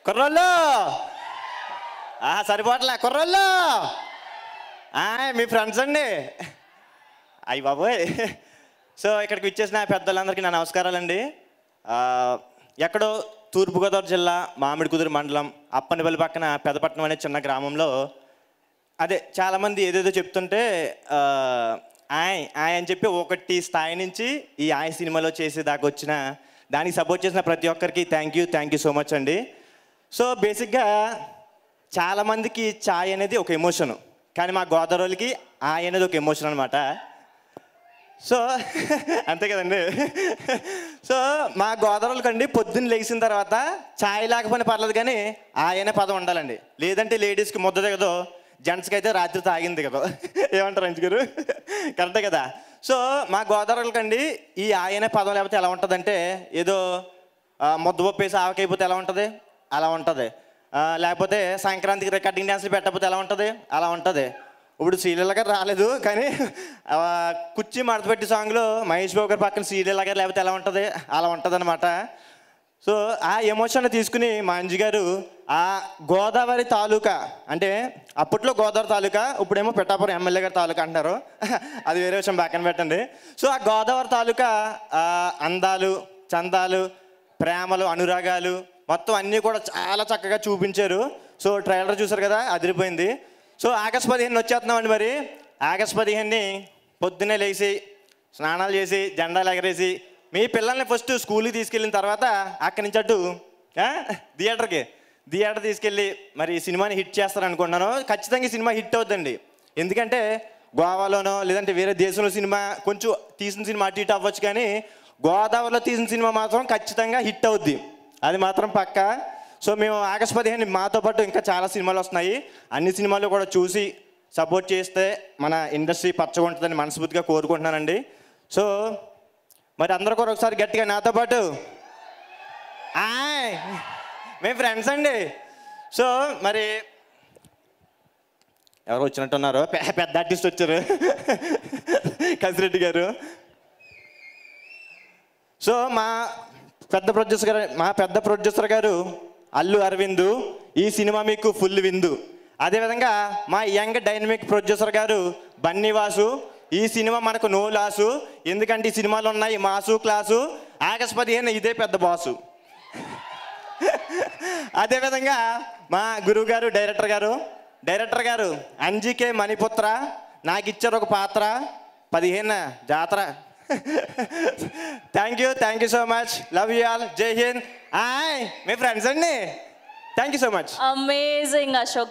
కుర్రోళ్ళు సరిపోట్లే కుర్రోళ్ళు మీ ఫ్రెండ్స్ అండి అయ్యి బాబోయ్. సో ఇక్కడికి ఇచ్చేసిన పెద్దలందరికీ నా నమస్కారాలండి. ఎక్కడో తూర్పుగోదావరి జిల్లా మామిడికుదురు మండలం అప్పనిపల్లి పక్కన పెదపట్నం అనే చిన్న గ్రామంలో అదే చాలామంది ఏదేదో చెప్తుంటే ఆయ్ అని చెప్పి ఒకటి స్థాయి నుంచి ఈ ఆయ్ సినిమాలో చేసేదాకా వచ్చిన దానికి సపోర్ట్ చేసిన ప్రతి ఒక్కరికి థ్యాంక్ యూ సో మచ్ అండి. సో బేసిక్గా చాలామందికి ఛాయ్ అనేది ఒక ఎమోషను, కానీ మా గోదావరికి ఆయ్ అనేది ఒక ఎమోషన్ అనమాట. సో అంతే కదండి. సో మా గోదావరికి అండి పొద్దున్న లేచిన తర్వాత ఛాయ్ లేకపోయినా పర్లేదు కానీ ఆయనే పదం ఉండాలండి. లేదంటే లేడీస్కి ముద్ద దిగదు, జెంట్స్కి అయితే రాత్రి తాగింది కదా. ఏమంటారు అంజు గారు? కరెక్టే కదా. సో మా గోదావరికండి ఈ ఆయనే పదం లేకపోతే ఎలా ఉంటుందంటే ఏదో ముద్దపప్పు వేసి ఆవకైపోతే ఎలా ఉంటుంది అలా ఉంటుంది. లేకపోతే సంక్రాంతికి రికార్డింగ్ డ్యాన్స్లు పెట్టకపోతే ఎలా ఉంటుంది అలా ఉంటుంది. ఇప్పుడు శ్రీలీల గారు రాలేదు కానీ కుర్చీ మడతపెట్టి సాంగ్లో మహేష్ బాబు గారి పక్కన శ్రీలీల గారు లేకపోతే ఎలా ఉంటుంది అలా ఉంటుంది అనమాట. సో ఆ ఎమోషన్ తీసుకుని మా అంజు గారు ఆ గోదావరి తాలూకా అంటే అప్పట్లో గోదావరి తాలూకా, ఇప్పుడేమో పిఠాపురం ఎమ్మెల్యే గారి తాలూకా అంటారు, అది వేరే విషయం పక్కన పెట్టండి. సో ఆ గోదావరి తాలూకా అందాలు చందాలు ప్రేమలు అనురాగాలు మొత్తం అన్నీ కూడా చాలా చక్కగా చూపించారు. సో ట్రైలర్ చూసారు కదా, అదిరిపోయింది. So August 15 వచ్చేస్తున్నామండి. మరి ఆగస్టు 15 పొద్దున్నే లేచి స్నానాలు చేసి జెండాలు ఎగరేసి మీ పిల్లల్ని ఫస్ట్ స్కూల్కి తీసుకెళ్ళిన తర్వాత అక్కడి నుంచి అటు థియేటర్ తీసుకెళ్ళి మరి సినిమాని హిట్ చేస్తారనుకుంటున్నాను. ఖచ్చితంగా ఈ సినిమా హిట్ అవుతుందండి. ఎందుకంటే గోవాలోనో లేదంటే వేరే దేశంలో సినిమా కొంచెం తీసిన సినిమా అటు ఇటు అవ్వచ్చు, కానీ గోదావరిలో తీసిన సినిమా మాత్రం ఖచ్చితంగా హిట్ అవుద్ది, అది మాత్రం పక్కా. సో మేము ఆగస్టు 15 మాతో పాటు ఇంకా చాలా సినిమాలు వస్తున్నాయి, అన్ని సినిమాలు కూడా చూసి సపోర్ట్ చేస్తే మన ఇండస్ట్రీ పచ్చగా ఉంటుందని మనస్ఫూర్తిగా కోరుకుంటున్నానండి. సో మరి అందరూ కూడా ఒకసారి గట్టిగా నాతో పాటు మేము ఫ్రెండ్స్ అండి. సో మరి ఎవరు వచ్చినట్టున్నారు, పెద్ద ఆర్టిస్ట్ వచ్చారు కసిరెడ్డి గారు. సో మా పెద్ద ప్రొడ్యూసర్ గారు అల్లు అరవింద్, ఈ సినిమా మీకు ఫుల్ విందు. అదేవిధంగా మా యంగ్ డైనమిక్ ప్రొడ్యూసర్ గారు బన్నీవాసు, ఈ సినిమా మనకు నో లాసు, ఎందుకంటే ఈ సినిమాలు ఉన్నాయి మాసు క్లాసు, ఆగస్టు 15 ఇదే పెద్ద బాసు. అదేవిధంగా మా గురువు గారు డైరెక్టర్ గారు అంజికే మణిపుత్ర, నాకు ఇచ్చారు ఒక పాత్ర 15 జాతర. Thank you so much, love you all, జై హింద్. మీ ఫ్రెండ్స్ అండి, thank you so much. Amazing Ashok.